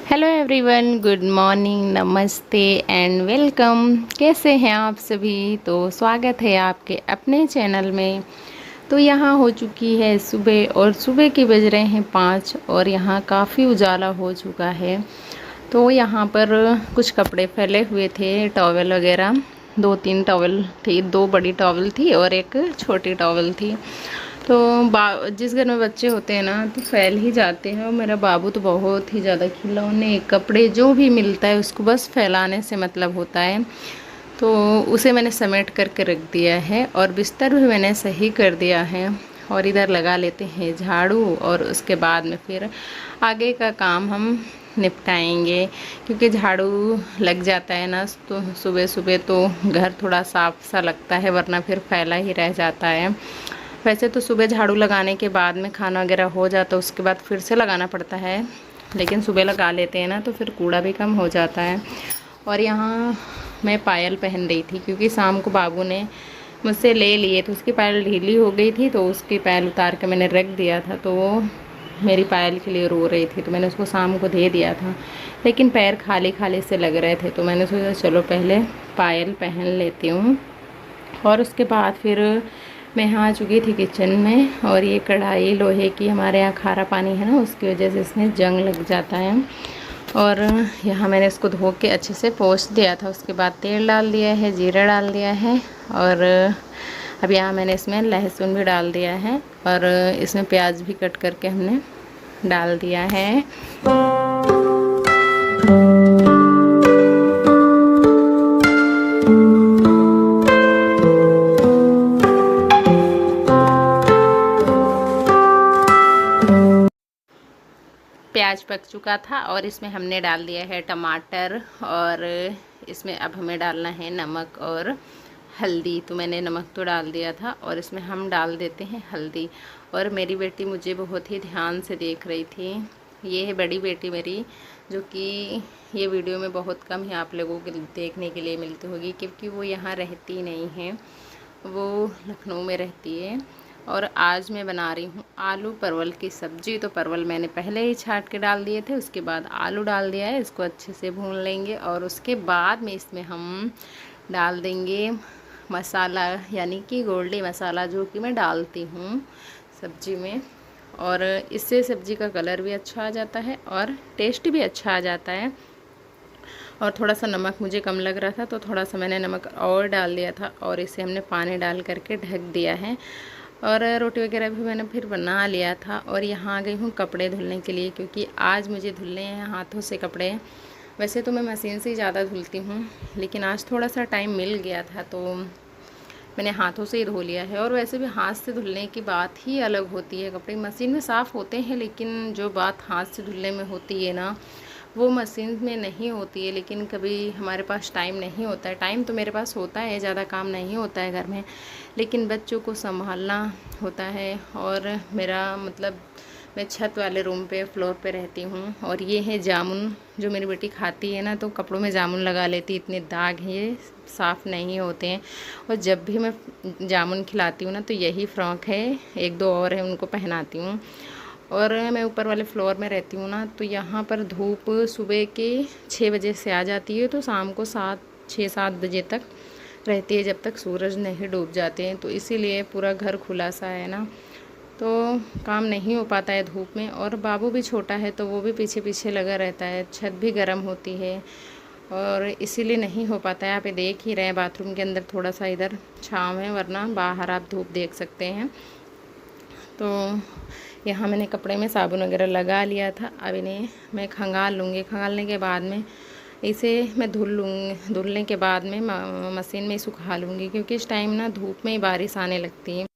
Hello everyone, good morning, नमस्ते and welcome. कैसे हैं आप सभी? तो स्वागत है आपके अपने चैनल में। तो यहाँ हो चुकी है सुबह और सुबह के बज रहे हैं 5 और यहाँ काफ़ी उजाला हो चुका है। तो यहाँ पर कुछ कपड़े फैले हुए थे, टॉवल वगैरह, 2-3 टॉवल थी, 2 बड़ी टॉवल थी और एक छोटी टॉवल थी। तो जिस घर में बच्चे होते हैं ना तो फैल ही जाते हैं। और मेरा बाबू तो बहुत ही ज़्यादा खिलौने कपड़े जो भी मिलता है उसको बस फैलाने से मतलब होता है। तो उसे मैंने समेट करके रख दिया है और बिस्तर भी मैंने सही कर दिया है। और इधर लगा लेते हैं झाड़ू और उसके बाद में फिर आगे का काम हम निपटाएंगे। क्योंकि झाड़ू लग जाता है ना तो सुबह सुबह तो घर थोड़ा साफ सा लगता है, वरना फिर फैला ही रह जाता है। वैसे तो सुबह झाड़ू लगाने के बाद में खाना वगैरह हो जाता है, उसके बाद फिर से लगाना पड़ता है, लेकिन सुबह लगा लेते हैं ना तो फिर कूड़ा भी कम हो जाता है। और यहाँ मैं पायल पहन रही थी क्योंकि शाम को बाबू ने मुझसे ले लिए तो उसकी पायल ढीली हो गई थी, तो उसकी पायल उतार के मैंने रख दिया था। तो वो मेरी पायल के लिए रो रही थी तो मैंने उसको शाम को दे दिया था, लेकिन पैर खाली खाली से लग रहे थे तो मैंने सोचा चलो पहले पायल पहन लेती हूँ। और उसके बाद फिर मैं यहाँ आ चुकी थी किचन में। और ये कढ़ाई लोहे की, हमारे यहाँ खारा पानी है ना, उसकी वजह से इसमें जंग लग जाता है। और यहाँ मैंने इसको धो के अच्छे से पोंछ दिया था। उसके बाद तेल डाल दिया है, जीरा डाल दिया है और अब यहाँ मैंने इसमें लहसुन भी डाल दिया है और इसमें प्याज भी कट करके हमने डाल दिया है। प्याज पक चुका था और इसमें हमने डाल दिया है टमाटर और इसमें अब हमें डालना है नमक और हल्दी। तो मैंने नमक तो डाल दिया था और इसमें हम डाल देते हैं हल्दी। और मेरी बेटी मुझे बहुत ही ध्यान से देख रही थी। ये है बड़ी बेटी मेरी, जो कि ये वीडियो में बहुत कम ही आप लोगों को देखने के लिए मिलती होगी क्योंकि वो यहाँ रहती नहीं है, वो लखनऊ में रहती है। और आज मैं बना रही हूँ आलू परवल की सब्ज़ी। तो परवल मैंने पहले ही छाट के डाल दिए थे, उसके बाद आलू डाल दिया है, इसको अच्छे से भून लेंगे और उसके बाद में इसमें हम डाल देंगे मसाला, यानी कि गोल्डी मसाला, जो कि मैं डालती हूँ सब्ज़ी में। और इससे सब्ज़ी का कलर भी अच्छा आ जाता है और टेस्ट भी अच्छा आ जाता है। और थोड़ा सा नमक मुझे कम लग रहा था तो थोड़ा सा मैंने नमक और डाल दिया था और इसे हमने पानी डाल करके ढक दिया है। और रोटी वगैरह भी मैंने फिर बना लिया था। और यहाँ आ गई हूँ कपड़े धुलने के लिए, क्योंकि आज मुझे धुलने हैं हाथों से कपड़े। वैसे तो मैं मशीन से ही ज़्यादा धुलती हूँ, लेकिन आज थोड़ा सा टाइम मिल गया था तो मैंने हाथों से ही धो लिया है। और वैसे भी हाथ से धुलने की बात ही अलग होती है। कपड़े मशीन में साफ़ होते हैं, लेकिन जो बात हाथ से धुलने में होती है ना, वो मशीन में नहीं होती है। लेकिन कभी हमारे पास टाइम नहीं होता है। टाइम तो मेरे पास होता है, ज़्यादा काम नहीं होता है घर में, लेकिन बच्चों को संभालना होता है। और मेरा मतलब मैं छत वाले रूम पे, फ्लोर पे रहती हूँ। और ये है जामुन, जो मेरी बेटी खाती है ना, तो कपड़ों में जामुन लगा लेती, इतने दाग हैं, ये साफ़ नहीं होते हैं। और जब भी मैं जामुन खिलाती हूँ ना तो यही फ्रॉक है, 1-2 और है, उनको पहनाती हूँ। और मैं ऊपर वाले फ्लोर में रहती हूँ ना, तो यहाँ पर धूप सुबह के 6 बजे से आ जाती है तो शाम को 6-7 बजे तक रहती है, जब तक सूरज नहीं डूब जाते हैं। तो इसीलिए पूरा घर खुला सा है ना, तो काम नहीं हो पाता है धूप में। और बाबू भी छोटा है तो वो भी पीछे पीछे लगा रहता है, छत भी गर्म होती है और इसीलिए नहीं हो पाता है। आप ये देख ही रहे हैं, बाथरूम के अंदर थोड़ा सा इधर छाँव है, वरना बाहर आप धूप देख सकते हैं। तो यहाँ मैंने कपड़े में साबुन वगैरह लगा लिया था। अब इन्हें मैं खंगाल लूँगी। खंगालने के बाद में इसे मैं धुलने के बाद में मशीन में सुखा लूँगी, क्योंकि इस टाइम ना धूप में ही बारिश आने लगती है।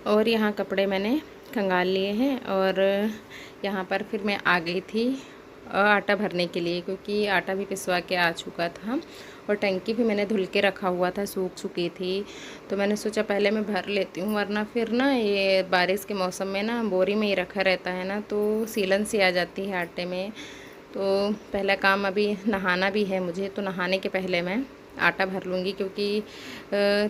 और यहाँ कपड़े मैंने खंगाल लिए हैं और यहाँ पर फिर मैं आ गई थी आटा भरने के लिए, क्योंकि आटा भी पिसवा के आ चुका था और टंकी भी मैंने धुल के रखा हुआ था, सूख चुकी थी। तो मैंने सोचा पहले मैं भर लेती हूँ, वरना फिर ना ये बारिश के मौसम में ना बोरी में ही रखा रहता है ना, तो सीलन सी आ जाती है आटे में। तो पहला काम, अभी नहाना भी है मुझे, तो नहाने के पहले मैं आटा भर लूँगी, क्योंकि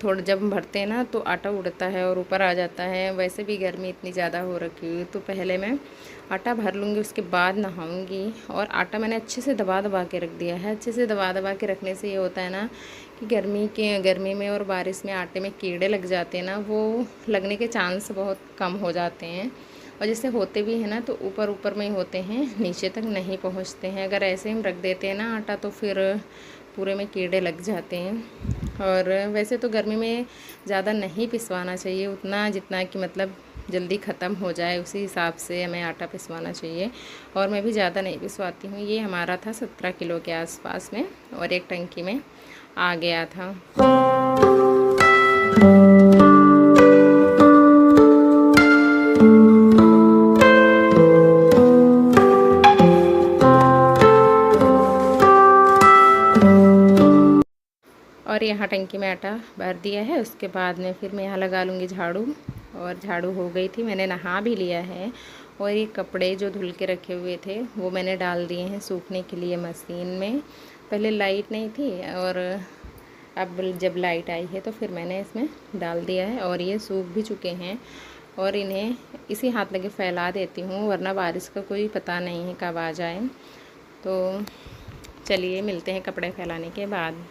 थोड़ा जब हम भरते हैं ना तो आटा उड़ता है और ऊपर आ जाता है। वैसे भी गर्मी इतनी ज़्यादा हो रखी हुई, तो पहले मैं आटा भर लूँगी, उसके बाद नहाऊँगी। और आटा मैंने अच्छे से दबा दबा के रख दिया है। अच्छे से दबा दबा के रखने से ये होता है ना कि गर्मी में और बारिश में आटे में कीड़े लग जाते हैं ना, वो लगने के चांस बहुत कम हो जाते हैं। और जैसे होते भी हैं ना तो ऊपर ऊपर में ही होते हैं, नीचे तक नहीं पहुंचते हैं। अगर ऐसे हम रख देते हैं ना आटा तो फिर पूरे में कीड़े लग जाते हैं। और वैसे तो गर्मी में ज़्यादा नहीं पिसवाना चाहिए, उतना जितना कि मतलब जल्दी ख़त्म हो जाए उसी हिसाब से हमें आटा पिसवाना चाहिए। और मैं भी ज़्यादा नहीं पिसवाती हूँ। ये हमारा था 17 किलो के आसपास में, और एक टंकी में आ गया था। और यहाँ टंकी में आटा भर दिया है। उसके बाद में फिर मैं यहाँ लगा लूँगी झाड़ू। और झाड़ू हो गई थी, मैंने नहा भी लिया है। और ये कपड़े जो धुल के रखे हुए थे वो मैंने डाल दिए हैं सूखने के लिए मशीन में। पहले लाइट नहीं थी, और अब जब लाइट आई है तो फिर मैंने इसमें डाल दिया है। और ये सूख भी चुके हैं, और इन्हें इसी हाथ लगे फैला देती हूँ, वरना बारिश का कोई पता नहीं है कब आ जाए। तो चलिए मिलते हैं कपड़े फैलाने के बाद।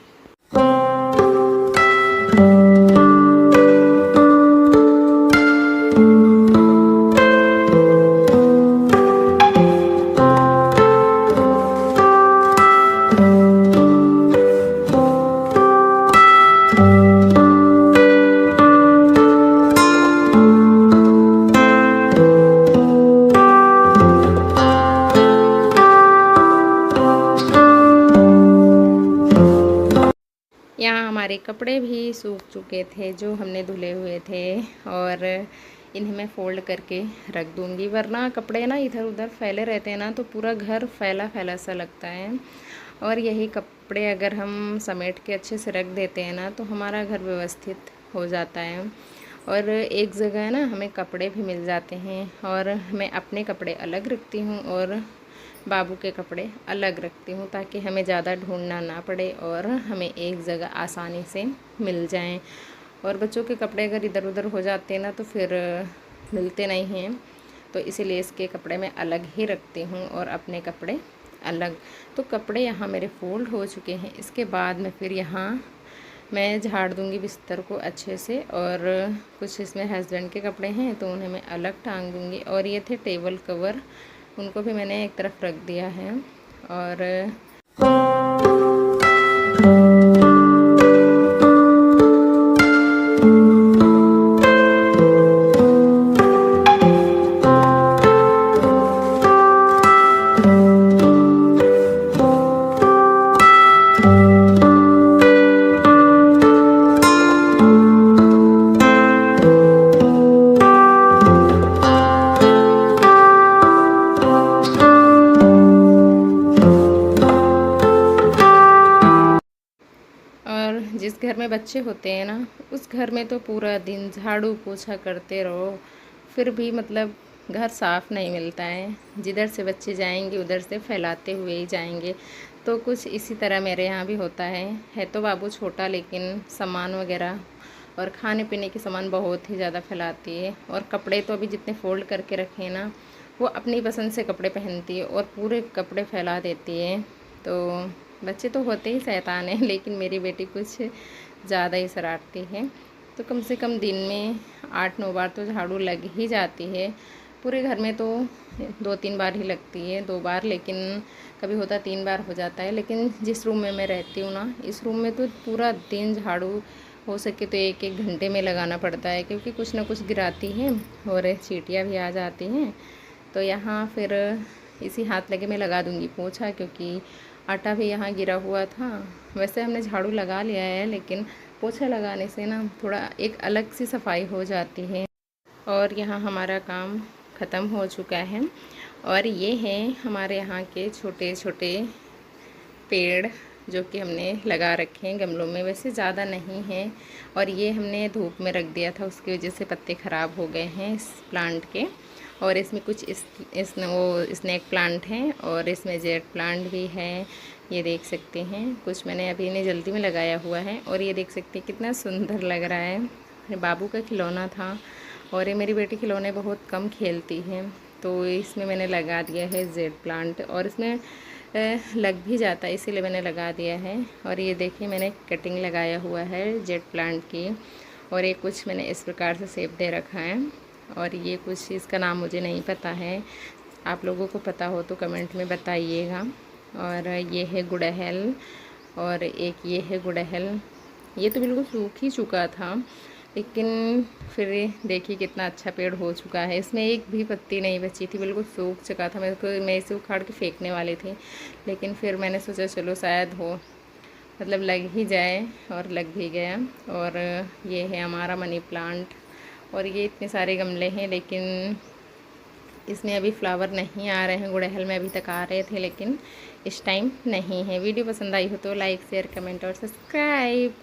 यहाँ हमारे कपड़े भी सूख चुके थे जो हमने धुले हुए थे, और इन्हें मैं फ़ोल्ड करके रख दूँगी, वरना कपड़े ना इधर उधर फैले रहते हैं ना तो पूरा घर फैला फैला सा लगता है। और यही कपड़े अगर हम समेट के अच्छे से रख देते हैं ना तो हमारा घर व्यवस्थित हो जाता है। और एक जगह ना हमें कपड़े भी मिल जाते हैं, और मैं अपने कपड़े अलग रखती हूँ और बाबू के कपड़े अलग रखती हूँ, ताकि हमें ज़्यादा ढूंढना ना पड़े और हमें एक जगह आसानी से मिल जाएं। और बच्चों के कपड़े अगर इधर उधर हो जाते हैं ना तो फिर मिलते नहीं हैं, तो इसीलिए इसके कपड़े मैं अलग ही रखती हूँ और अपने कपड़े अलग। तो कपड़े यहाँ मेरे फ़ोल्ड हो चुके हैं। इसके बाद में फिर यहाँ मैं झाड़ दूँगी बिस्तर को अच्छे से, और कुछ इसमें हस्बैंड के कपड़े हैं तो उन्हें मैं अलग टांग दूँगी। और ये थे टेबल कवर, उनको भी मैंने एक तरफ रख दिया है। और जिस घर में बच्चे होते हैं ना उस घर में तो पूरा दिन झाड़ू पोछा करते रहो, फिर भी मतलब घर साफ़ नहीं मिलता है। जिधर से बच्चे जाएंगे उधर से फैलाते हुए ही जाएंगे। तो कुछ इसी तरह मेरे यहाँ भी होता है तो बाबू छोटा, लेकिन सामान वगैरह और खाने पीने के सामान बहुत ही ज़्यादा फैलाती है। और कपड़े तो अभी जितने फ़ोल्ड करके रखे हैं ना वो अपनी पसंद से कपड़े पहनती है और पूरे कपड़े फैला देती है। तो बच्चे तो होते ही शैतान हैं, लेकिन मेरी बेटी कुछ ज़्यादा ही शरारती है। तो कम से कम दिन में 8-9 बार तो झाड़ू लग ही जाती है। पूरे घर में तो 2-3 बार ही लगती है, 2 बार, लेकिन कभी होता 3 बार हो जाता है। लेकिन जिस रूम में मैं रहती हूँ ना इस रूम में तो पूरा दिन झाड़ू हो सके तो 1-1 घंटे में लगाना पड़ता है, क्योंकि कुछ ना कुछ गिराती हैं और चींटियाँ भी आ जाती हैं। तो यहाँ फिर इसी हाथ लगे मैं लगा दूँगी पोछा, क्योंकि आटा भी यहाँ गिरा हुआ था। वैसे हमने झाड़ू लगा लिया है, लेकिन पोछा लगाने से ना थोड़ा एक अलग सी सफाई हो जाती है। और यहाँ हमारा काम ख़त्म हो चुका है। और ये हैं हमारे यहाँ के छोटे छोटे पेड़ जो कि हमने लगा रखे हैं गमलों में, वैसे ज़्यादा नहीं है। और ये हमने धूप में रख दिया था, उसकी वजह से पत्ते ख़राब हो गए हैं इस प्लांट के। और इसमें कुछ वो स्नैक प्लांट हैं, और इसमें जेड प्लांट भी है। ये देख सकते हैं, कुछ मैंने अभी इन्हें जल्दी में लगाया हुआ है। और ये देख सकते हैं कितना सुंदर लग रहा है। मेरे बाबू का खिलौना था और ये मेरी बेटी खिलौने बहुत कम खेलती है, तो इसमें मैंने लगा दिया है जेड प्लांट। और इसमें लग भी जाता है, इसीलिए मैंने लगा दिया है। और ये देखिए मैंने कटिंग लगाया हुआ है जेड प्लांट की। और ये कुछ मैंने इस प्रकार से शेप दे रखा है। और ये कुछ इसका नाम मुझे नहीं पता है, आप लोगों को पता हो तो कमेंट में बताइएगा। और ये है गुड़हल, और एक ये है गुड़हल। ये तो बिल्कुल सूख ही चुका था, लेकिन फिर देखिए कितना अच्छा पेड़ हो चुका है। इसमें एक भी पत्ती नहीं बची थी, बिल्कुल सूख चुका था। मैं इसे उखाड़ के फेंकने वाली थी, लेकिन फिर मैंने सोचा चलो शायद हो, मतलब लग ही जाए, और लग भी गया। और ये है हमारा मनी प्लांट। और ये इतने सारे गमले हैं, लेकिन इसमें अभी फ्लावर नहीं आ रहे हैं। गुड़हल में अभी तक आ रहे थे, लेकिन इस टाइम नहीं है। वीडियो पसंद आई हो तो लाइक शेयर कमेंट और सब्सक्राइब।